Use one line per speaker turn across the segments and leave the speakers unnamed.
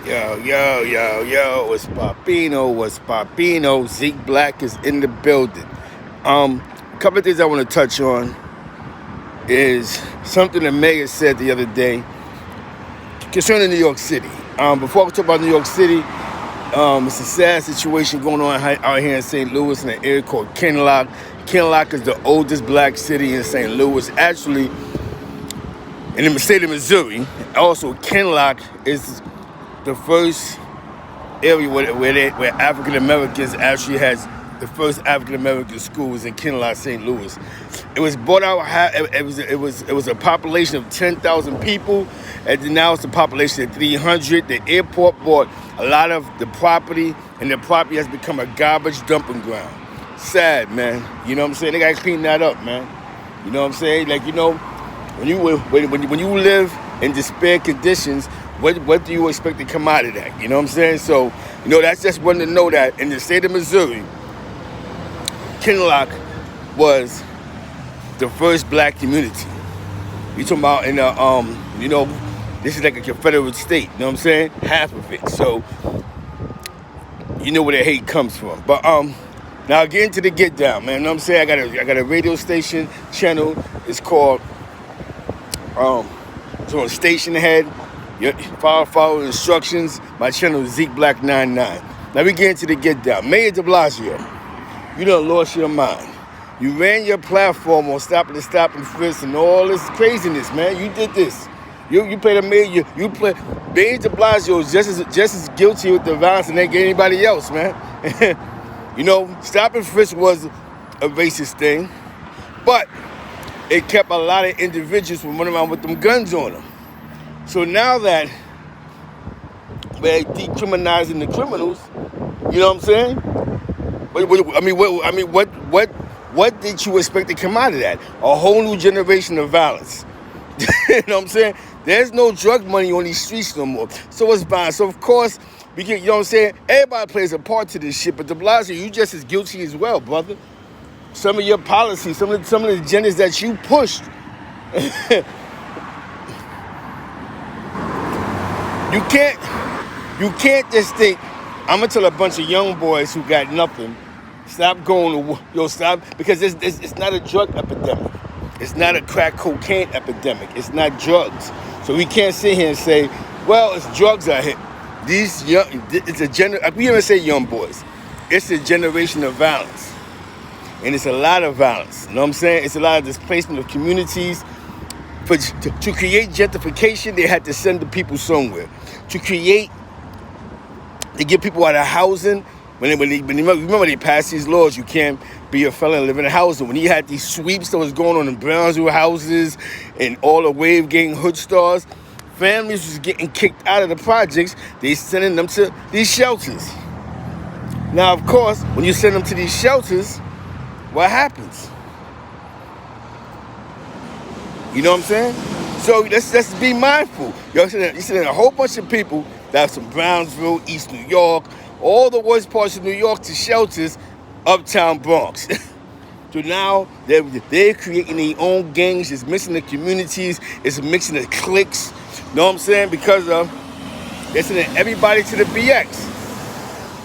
What's Papino? What's Papino? Zeke Black is in the building. A couple of things I want to touch on is something the mayor said the other day concerning New York City. Before we talk about New York City, it's a sad situation going on out here in St. Louis in an area called Kinloch. Kinloch is the oldest black city in St. Louis. Actually, in the state of Missouri. Also, Kinloch is the first area where African Americans actually has the first African American school was in Kinloch, St. Louis. It was bought out. It was a population of 10,000 people, and now it's a population of 300. The airport bought a lot of the property, and the property has become a garbage dumping ground. Sad, man. You know what I'm saying? They gotta clean that up, man. You know what I'm saying? Like, you know, when you live in despair conditions, what do you expect to come out of that? You know what I'm saying? So, you know, that's just one to know that in the state of Missouri, Kinloch was the first black community. You talking about in a, you know, this is like a Confederate state. You know what I'm saying? Half of it. So, you know where the hate comes from. But now getting to the get down, man. You know what I'm saying? I got a radio station channel. It's called it's on Station Head. Follow instructions. My channel is Zeke Black 99. Now we get into the get down. Mayor de Blasio, you done lost your mind. You ran your platform on stop and frisk and all this craziness, man. You did this. You played a mayor. You play. Mayor de Blasio is just as guilty with the violence than anybody else, man. You know, stop and frisk was a racist thing, but it kept a lot of individuals from running around with them guns on them. So now that we're decriminalizing the criminals, you know what I'm saying? What did you expect to come out of that? A whole new generation of violence. You know what I'm saying? There's no drug money on these streets no more. So it's fine. So of course, we get, you know what I'm saying? Everybody plays a part to this shit, but de Blasio, you just as guilty as well, brother. Some of your policies, some of the agendas that you pushed. You can't just think, I'm gonna tell a bunch of young boys who got nothing, stop going to, stop, because it's not a drug epidemic. It's not a crack cocaine epidemic. It's not drugs. So we can't sit here and say, well, it's drugs out here. We even say young boys. It's a generation of violence. And it's a lot of violence. You know what I'm saying? It's a lot of displacement of communities. To create gentrification, they had to send the people somewhere. To get people out of housing, remember they passed these laws, you can't be a felon and live in a housing. When you had these sweeps that was going on in Brownsville houses and all the wave gang hood stars, families was getting kicked out of the projects, they sending them to these shelters. Now, of course, when you send them to these shelters, what happens? You know what I'm saying? So let's be mindful. You're sending a whole bunch of people that's from Brownsville, East New York, all the worst parts of New York to shelters, uptown Bronx. So now they're creating their own gangs. It's mixing the communities. It's mixing the cliques. You know what I'm saying? Because they're sending everybody to the BX.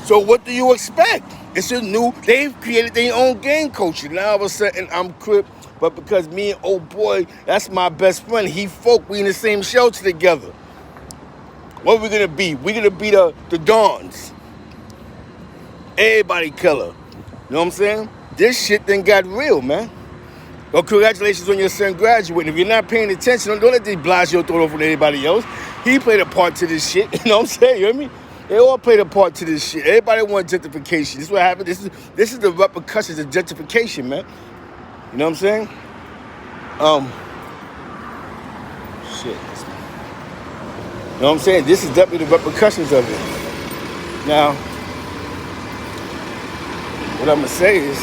So what do you expect? It's they've created their own gang culture. Now all of a sudden I'm Crip, but because me and old boy, that's my best friend. He folk, we in the same shelter together. What are we gonna be? We're gonna be the Dons. Everybody killer. You know what I'm saying? This shit then got real, man. Well, congratulations on your son graduating. If you're not paying attention, don't let de Blasio throw it over to anybody else. He played a part to this shit. You know what I'm saying? You hear me? They all played a part to this shit. Everybody wants gentrification. This is what happened. This is the repercussions of gentrification, man. You know what I'm saying? Shit. You know what I'm saying? This is definitely the repercussions of it. Now, what I'm gonna say is,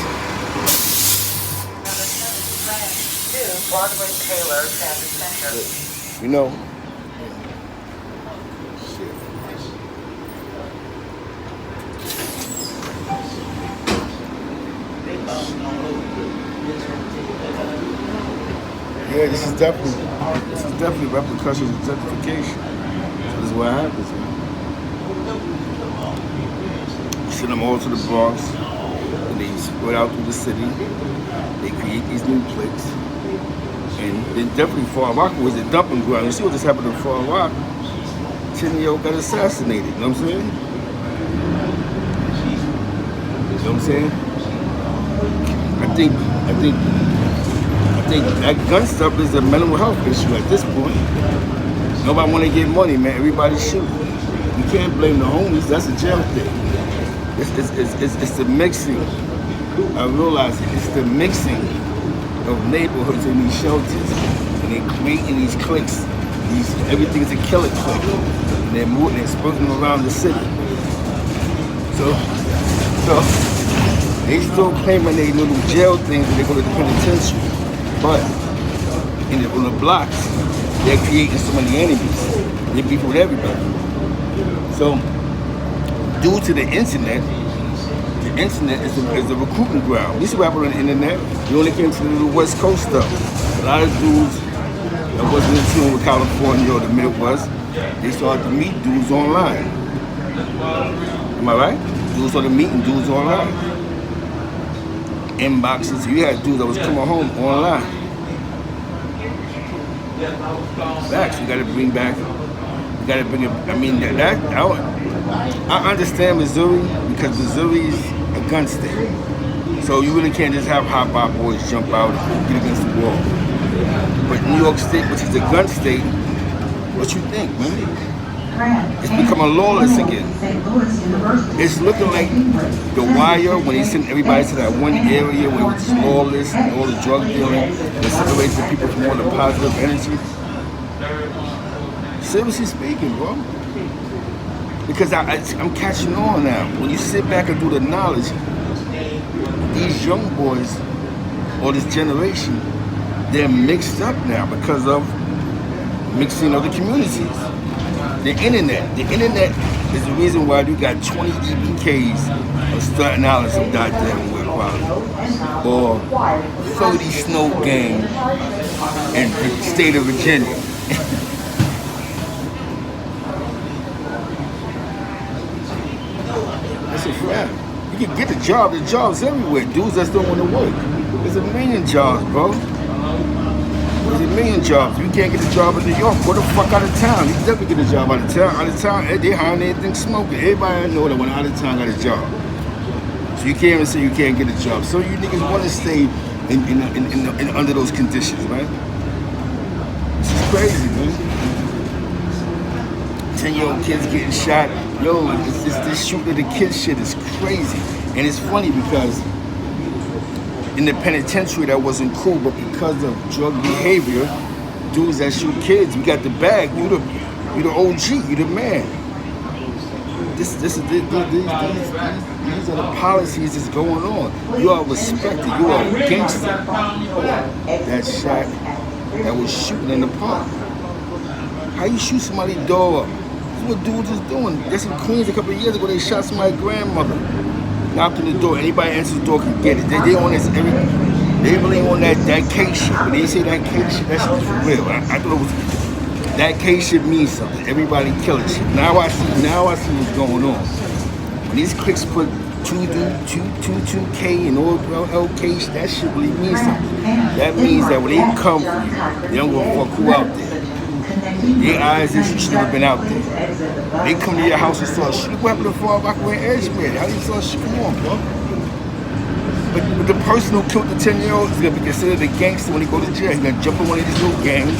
Broadway Taylor Transit Center.
you know, yeah, this is definitely repercussions of gentrification. So this is what happens, man. Send them all to the Bronx, and they spread out through the city. They create these new cliques, and then definitely Far Rock was a dumping ground. You see what just happened in Far Rock? 10-year-old got assassinated. You know what I'm saying? You know what I'm saying? I think that gun stuff is a mental health issue at this point. Nobody want to get money, man. Everybody's shooting. You can't blame the homies. That's a jail thing. It's the mixing. I realize it's the mixing of neighborhoods in these shelters, and they're creating these cliques. Everything's a killer clique, and they're moving, they're spreading around the city. So they still claiming they little jail things when they go to the penitentiary, but on the blocks, they're creating so many enemies. They beef with everybody. So, due to the internet is a recruiting ground. We used to rap on the internet. You only came to the West Coast stuff. A lot of dudes that wasn't in tune with California or the Midwest, they started to meet dudes online. Am I right? Dudes started meeting dudes online. Inboxes. You had dudes that was coming home online. Facts. We got to bring back. We got to bring it. I mean, I understand Missouri because Missouri is a gun state. So you really can't just have hot bop boys jump out and get against the wall. But New York State, which is a gun state, what you think, man? It's becoming lawless again. It's looking like The Wire when they sent everybody to that one area where it was lawless and all the drug dealing and separates the people from all the positive energy. Seriously speaking, bro. Because I'm catching on now. When you sit back and do the knowledge, these young boys or this generation, they're mixed up now because of mixing other communities. The internet is the reason why we got 20 EBKs of Staten Island some goddamn way, or 30 Snow Gang in the state of Virginia. That's a fact. You can get the job. The jobs everywhere. Dudes that don't want to work. There's a million jobs, bro. There's a million jobs. You can't get a job in New York. Go the fuck out of town. You definitely get a job out of town. Out of town, they hiring everything smoking. Everybody I know that went out of town got a job. So you can't even say you can't get a job. So you niggas want to stay in under those conditions, right? This is crazy, man. 10-year-old kids getting shot. Yo, this shooting the kids shit is crazy. And it's funny because in the penitentiary that wasn't cool, but because of drug behavior, dudes that shoot kids, we got the bag. You the OG. You the man. These are the policies that's going on. You are respected. You are a gangster. That shot that was shooting in the park. How you shoot somebody's door up? That's what dudes is doing. That's in Queens a couple of years ago. They shot somebody's grandmother. Knocked on the door. Anybody answers the door can get it. They on this they really on that K shit. When they say that K shit, that shit is for real. I thought it was that K shit means something. Everybody killing shit. Now I see what's going on. When these cliques put 2K and all LK, that shit really means something. That means that when they come for you, they don't give a fuck who out there. Their eyes is you should have been out there. They come to your house and start shooting. What happened to Far Rockaway Edgemere? How do you start shooting? Come on, bro. But the person who killed the 10-year-old is going to be considered a gangster when he goes to jail. He's going to jump in one of these little gangs,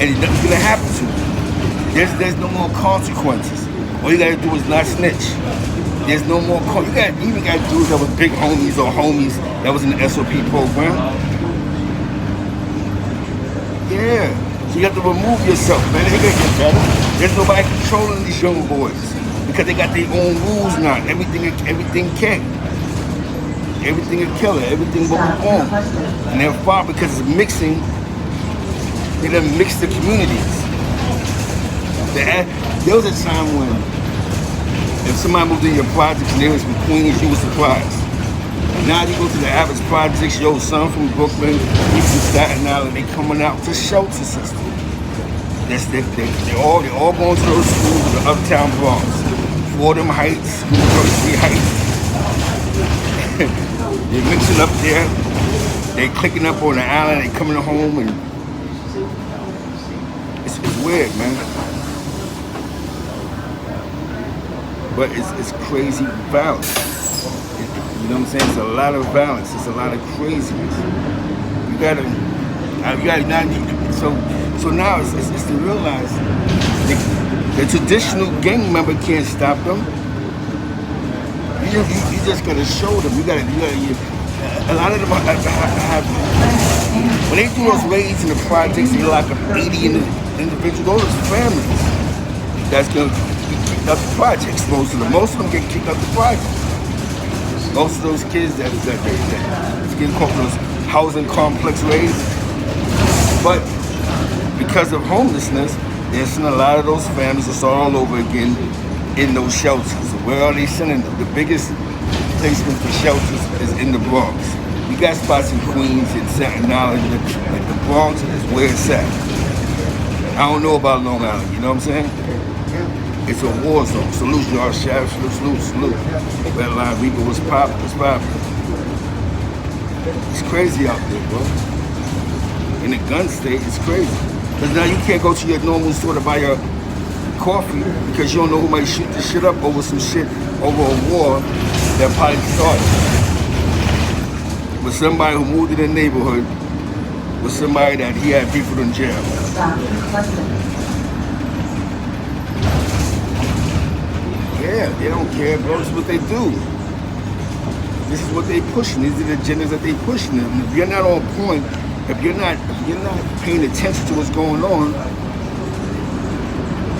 and nothing's going to happen to him. There's no more consequences. All you got to do is not snitch. There's no more. You even got dudes that were big homies or homies that was in the SOP program. Yeah. So you have to remove yourself, man. They gonna get better. There's nobody controlling these young boys because they got their own rules now. Everything can. Everything a killer. Everything will be on. And they're fought because it's mixing. They done mix the communities. There was a time when if somebody moved in your projects and they was from Queens, you were surprised. Now you go to the average projects, yo, son from Brooklyn, he's from Staten Island, they coming out to shelter system. They're all going to those schools in the uptown Bronx. Fordham Heights, University Heights. They're mixing up there. They clicking up on the island. They coming home, and it's weird, man. But it's crazy violence. You know what I'm saying? It's a lot of violence. It's a lot of craziness. You gotta not. So now it's to realize the traditional gang member can't stop them. You just gotta show them. You gotta. A lot of them have when they do those raids in the projects, they lock up 80 individuals. Those are families that's gonna be kicked out the projects. Most of them get kicked out the projects. Most of those kids that get caught in those housing complex raids, but because of homelessness, they're sending a lot of those families to start all over again in those shelters. Where are they sending them? The biggest placement for shelters is in the Bronx. We got spots in Queens and Staten Island, but the Bronx is where it's at. I don't know about Long Island, you know what I'm saying? It's a war zone. Salute y'all, Sheriff. Salute. Red Line Reaper was popping. It's crazy out there, bro. In the gun state, it's crazy. Because now you can't go to your normal store to buy your coffee because you don't know who might shoot this shit up over some shit, over a war that probably started. But somebody who moved in the neighborhood was somebody that he had people in jail. Yeah, they don't care, bro. This is what they do. This is what they pushing. These are the agendas that they pushing. And if you're not on point, if you're not paying attention to what's going on,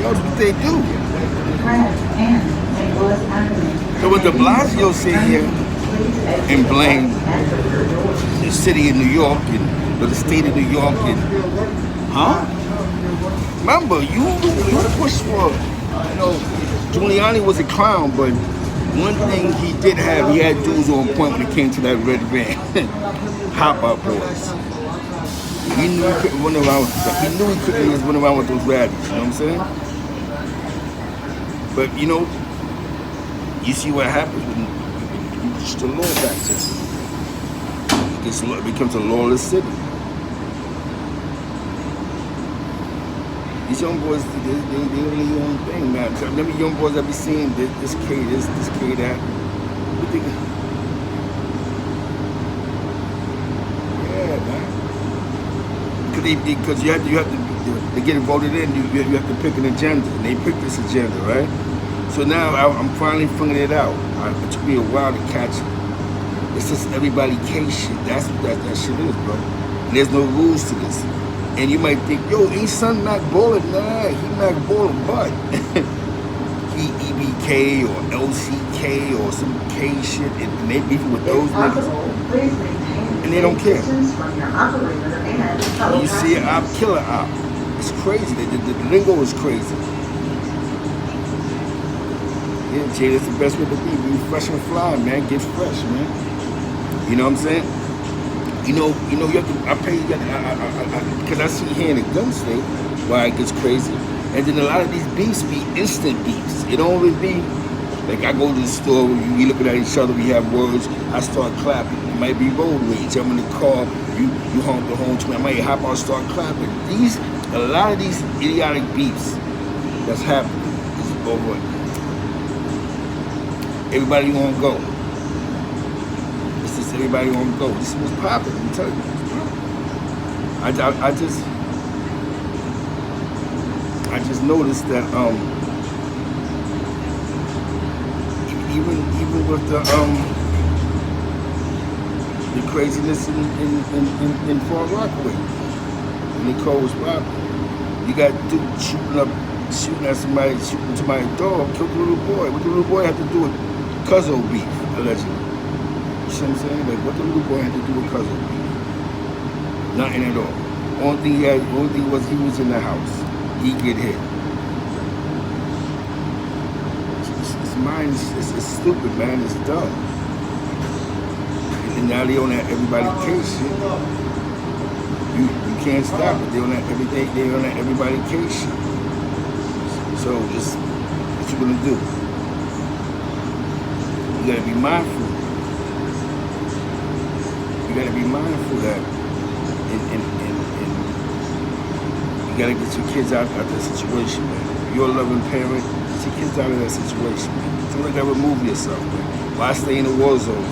that's what they do. So what de Blasio sit here and blame the city of New York and the state of New York and remember you pushed for, Giuliani was a clown, but one thing he did have, he had dudes on point when it came to that red van. Hop Out Boys. He knew he couldn't run around with stuff. He knew he couldn't just run around with those raddies, you know what I'm saying? But you see what happens when you push the law back to it. It becomes a lawless city. These young boys, they do their own thing, man. Remember young boys I be seeing this K, this K, that. Yeah, man. Because you have to get voted in, you have to pick an agenda. And they pick this agenda, right? So now I'm finally figuring it out. It took me a while to catch it. It's just everybody K shit. That's what that shit is, bro. And there's no rules to this. And you might think, yo, ain't son Mac Baller? Nah, he Mac Baller, but he EBK or LCK or some K shit, and they beefing with those niggas. And they don't care. You see an op, killer op. It's crazy. The lingo is crazy. Yeah, Jay, that's the best way to be. Be fresh and fly, man. Get fresh, man. You know what I'm saying? You have to, because I see here in the gun state why it gets crazy. And then a lot of these beefs be instant beefs. It don't really be, like I go to the store, we looking at each other, we have words, I start clapping. It might be road rage. I'm in the car, you honk the horn to me, I might hop out, start clapping. A lot of these idiotic beefs that's happening is over. Everybody wanna go. Everybody want to go. This was popping. I'm telling you, I just noticed that even with the craziness in Far Rockaway, when the cold was popping, you got dudes shooting at somebody, shooting to my dog, killed the little boy. What the little boy had to do with Cuzzo beef, allegedly. You see what I'm saying? Like, what the little boy had to do with Cuzzo? Nothing at all. Only thing was he was in the house. He get hit. His mind is stupid, man. It's dumb. And now they on that everybody case shit. You can't stop it. They on that everything. They on that everybody case shit. So just what you gonna do? you gotta be mindful. You gotta be mindful that and you gotta get your kids out of that situation, man. If you're a loving parent, get your kids out of that situation, man. Don't let that remove yourself, man. Why stay in the war zone?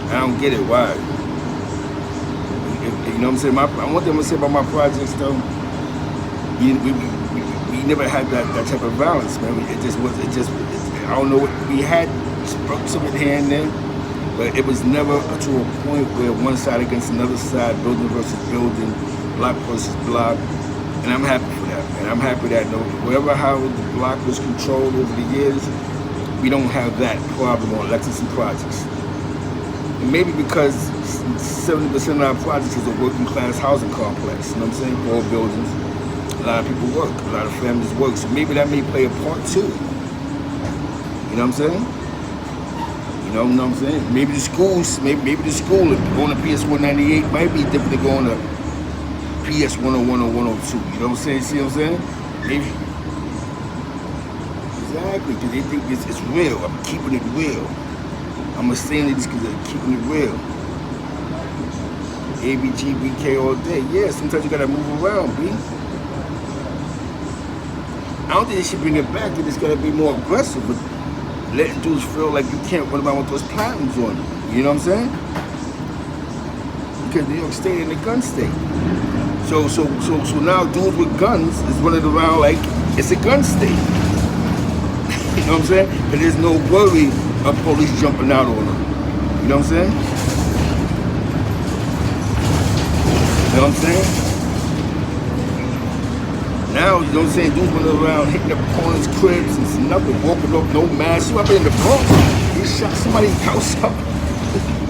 I don't get it. Why? You know what I'm saying? One thing I'm gonna say about my projects, though, we never had that type of balance, man. I don't know what we had, spurts of it here and there, but it was never to a point where one side against another side, building versus building, block versus block. And I'm happy for that, man. I'm happy that how the block was controlled over the years, we don't have that problem on Lexington projects. And maybe because 70% of our projects is a working class housing complex, you know what I'm saying? 4 buildings, a lot of people work, a lot of families work, so maybe that may play a part too. You know what I'm saying? You know what I'm saying? Maybe the schools, maybe the school going to PS 198 might be different than going to PS 101 or 102. You know what I'm saying? See what I'm saying? Maybe. Exactly, because they think it's real. I'm keeping it real. I'm saying this because I'm keeping it real. ABGBK all day. Yeah, sometimes you gotta move around, B. I don't think they should bring it back. They just gotta be more aggressive, but letting dudes feel like you can't run around with those platinums on you. You know what I'm saying? Because New York State ain't a gun state. So now dudes with guns is running around like it's a gun state. You know what I'm saying? And there's no worry of police jumping out on them. You know what I'm saying? You know what I'm saying? Now, you know what I'm saying? Dudes running around hitting up corners, cribs, and nothing, walking up, no mask. You up in the Bronx, they shot somebody's house up.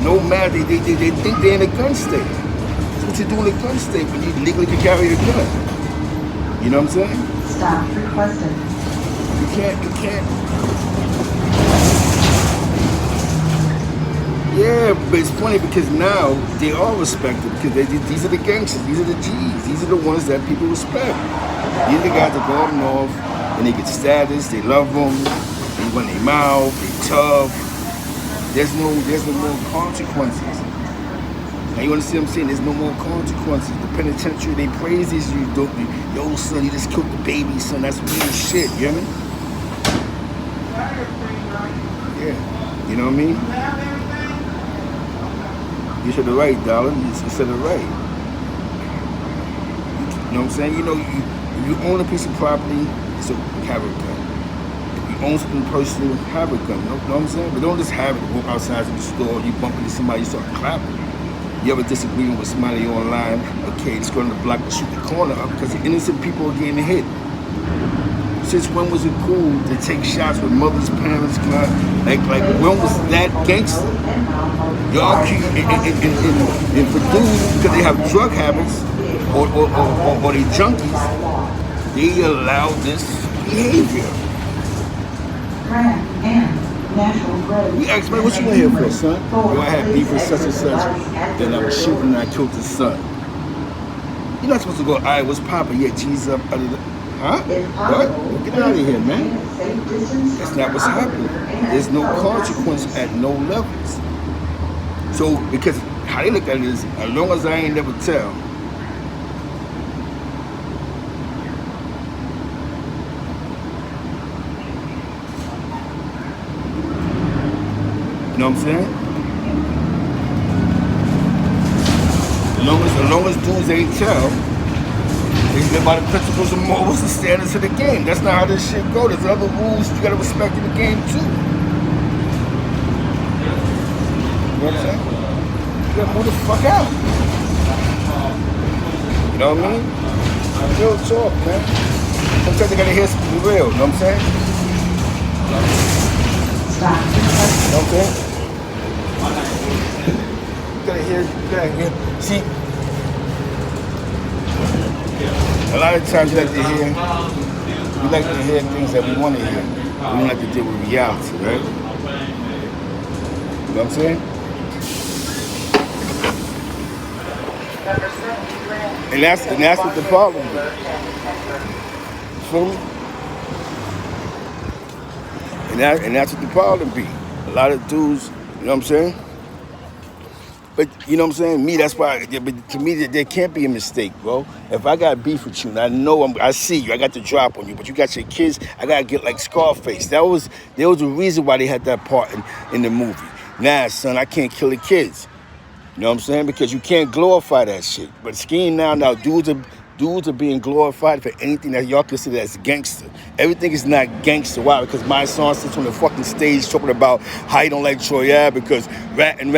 No mask. They think they're in a gun state. That's what you do in a gun state when you legally can carry a gun. You know what I'm saying?
Stop requested.
You can't. Yeah, but it's funny because now they are respected because these are the gangsters, these are the G's, these are the ones that people respect. These are the guys that go up north and they get status, they love them, they run their mouth, they tough. There's no more consequences. Now you understand what I'm saying? There's no more consequences. The penitentiary, they praise these you don't. Yo, son, you just killed the baby, son. That's real shit. You hear me? Yeah. You know what I mean? You said it right, darling. You said it right. You know what I'm saying? You know, if you own a piece of property, so have a gun. If you own something personal, have a gun. You know what I'm saying? But don't just have it. Walk outside to the store, you bump into somebody, you start clapping. You have a disagreement with somebody online, okay, let's go on the block and shoot the corner up because the innocent people are getting hit. Since when was it cool to take shots with mothers, parents, like when was that gangster? Y'all keep and for dudes because they have drug habits or they junkies, they allow this behavior. We asked, man, what you in here for, son? Yo, I had beef with such and such, then I was shooting and I killed his son. You're not supposed to go, all right, what's poppin'? Yeah, G's up, huh? What? Get out of here, man. That's not what's happening. There's no consequence at no levels. So, because how they look at it is, as long as I ain't never tell, you know what I'm saying? As long as dudes ain't tell, they live by the principles and morals and standards of the game. That's not how this shit go. There's other rules you gotta respect in the game too. You know what I'm saying? You gotta move the fuck out. You know what I mean? Real talk, man. Sometimes you gotta hear something real, you know what I'm saying?
Stop.
You know what I'm saying? You gotta hear. See, a lot of times we like to hear things that we want to hear. We don't like to deal with reality, right? You know what I'm saying? And that's what the problem is. You feel me? And that's what the problem be. A lot of dudes, you know what I'm saying? But you know what I'm saying? Me, that's why. But to me, there can't be a mistake, bro. If I got beef with you, and I know I see you, I got the drop on you, but you got your kids, I gotta get like Scarface. There was a reason why they had that part in the movie. Nah, son, I can't kill the kids. You know what I'm saying? Because you can't glorify that shit. But skiing now, dudes are being glorified for anything that y'all consider as gangster. Everything is not gangster. Why? Because my son sits on the fucking stage talking about how he don't like Troy Ave because ratting.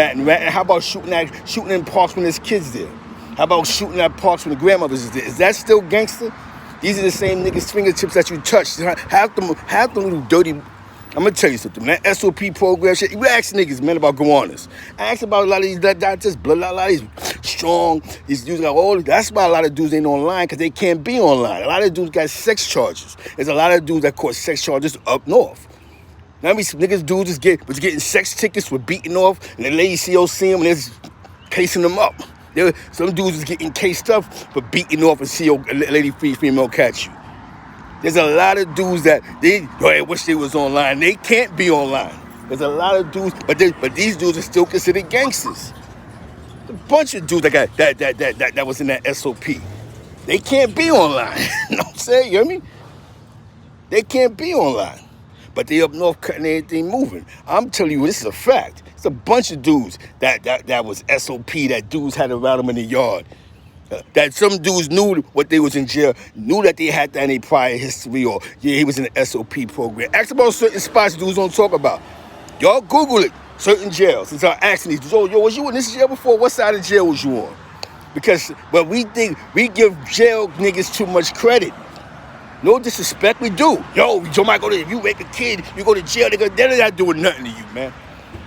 How about shooting in parks when there's kids there? How about shooting at parks when the grandmothers is there? Is that still gangster? These are the same niggas' fingertips that you touch. Half them little dirty. I'm gonna tell you something, man. SOP program shit. You ask niggas, man, about goannas. Ask about a lot of these doctors, a lot of these strong. These dudes got all. That's why a lot of dudes ain't online because they can't be online. A lot of dudes got sex charges. There's a lot of dudes that caught sex charges up north. Now, I mean, some niggas dudes was getting sex tickets for beating off, and the lady see them and they're casing them up. Some dudes is getting cased up for beating off and see a lady female catch you. There's a lot of dudes that I wish they was online. They can't be online. There's a lot of dudes, but these dudes are still considered gangsters. A bunch of dudes that was in that SOP. They can't be online. You know what I'm saying? You hear me? They can't be online. But they up north cutting everything moving. I'm telling you, this is a fact. It's a bunch of dudes that was SOP, that dudes had around them in the yard. That some dudes knew what they was in jail, knew that they had that in their prior history, or he was in the SOP program. Ask about certain spots dudes don't talk about. Y'all Google it, certain jails. And start asking these dudes, was you in this jail before? What side of jail was you on? But we think we give jail niggas too much credit. No disrespect, we do. If you rape a kid, you go to jail, they're not doing nothing to you, man.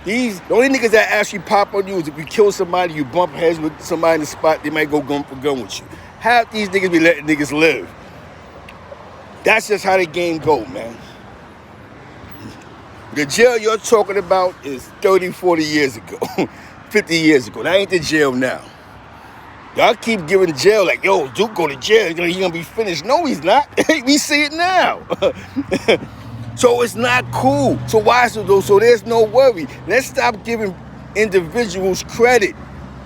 The only niggas that actually pop on you is if you kill somebody, you bump heads with somebody in the spot, they might go gun for gun with you. Half these niggas be letting niggas live. That's just how the game go, man. The jail you're talking about is 30, 40 years ago, 50 years ago. That ain't the jail now. Y'all keep giving jail like, Duke go to jail, he's gonna be finished. No, he's not. We see it now. So it's not cool. So why so there's no worry. Let's stop giving individuals credit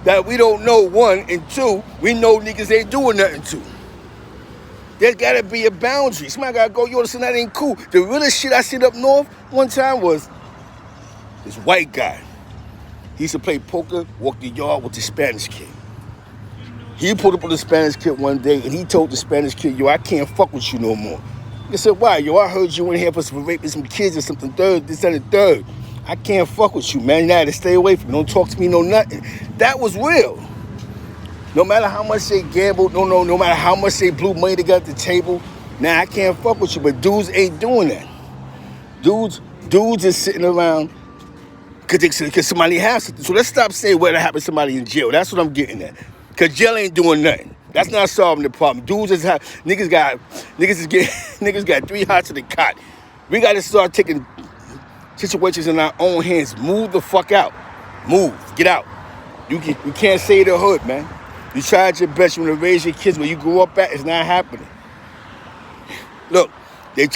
that we don't know, one, and two, we know niggas ain't doing nothing to. There's gotta be a boundary. Somebody gotta go, listen, that ain't cool. The realest shit I seen up north one time was this white guy. He used to play poker, walk the yard with the Spanish kid. He pulled up on the Spanish kid one day and he told the Spanish kid, I can't fuck with you no more. He said, why? I heard you in here for raping some kids or something, this and the third. I can't fuck with you, man. You gotta stay away from me. Don't talk to me, no nothing. That was real. No matter how much they gambled, no matter how much they blew money to get at the table, I can't fuck with you. But dudes ain't doing that. Dudes is sitting around because somebody has something. So let's stop saying what happened to somebody in jail. That's what I'm getting at. Because jail ain't doing nothing. That's not solving the problem. Niggas got 3 hots in the cot. We got to start taking situations in our own hands. Move the fuck out. Move. Get out. You can't say the hood, man. You tried your best. You want to raise your kids where you grew up at. It's not happening. Look, I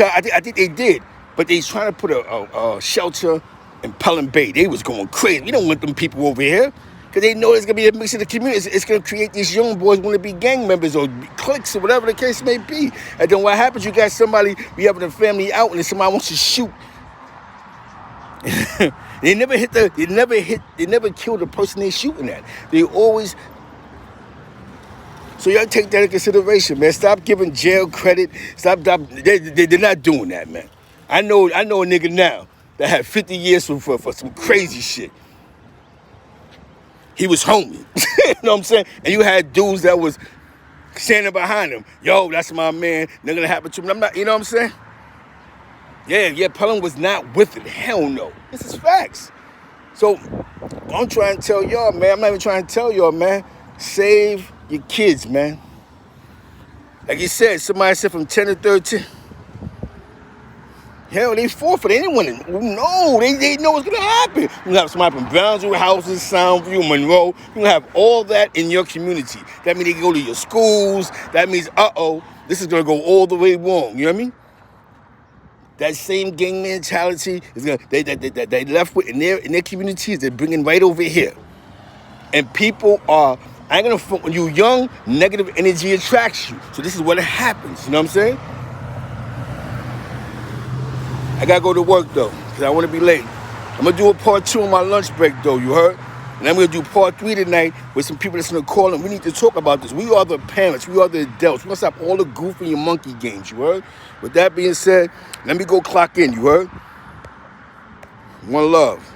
think they did, but they trying to put a shelter in Pelham Bay. They was going crazy. We don't want them people over here. Because they know there's going to be a mix of the community. It's going to create these young boys want to be gang members or cliques or whatever the case may be. And then what happens, you got somebody, we having a family out and then somebody wants to shoot. They never kill the person they shooting at. They always... So y'all take that into consideration, man. Stop giving jail credit. Stop. They're not doing that, man. I know a nigga now that had 50 years for some crazy shit. He was homie. You know what I'm saying? And you had dudes that was standing behind him. That's my man. Nothing gonna happen to me. I'm not, you know what I'm saying? Yeah, Pelham was not with it. Hell no. This is facts. So I'm trying to tell y'all, man. I'm not even trying to tell y'all, man. Save your kids, man. Like you said, somebody said from 10 to 13. Hell, they forfeit. Anyone? No, they know what's going to happen. You have somebody from Brownsville, Houses, Soundview, Monroe. You have all that in your community. That means they can go to your schools. That means, this is going to go all the way wrong. You know what I mean? that same gang mentality is gonna they left with in their communities. They're bringing right over here, and people are. I ain't gonna when you young, negative energy attracts you. So this is what happens. You know what I'm saying? I gotta go to work though, because I want to be late. I'm gonna do a part 2 on my lunch break though, you heard? And I'm gonna do part 3 tonight with some people that's gonna call, and we need to talk about this. We are the parents, we are the adults. We must stop all the goofy and monkey games, you heard? With that being said, let me go clock in, you heard? One love.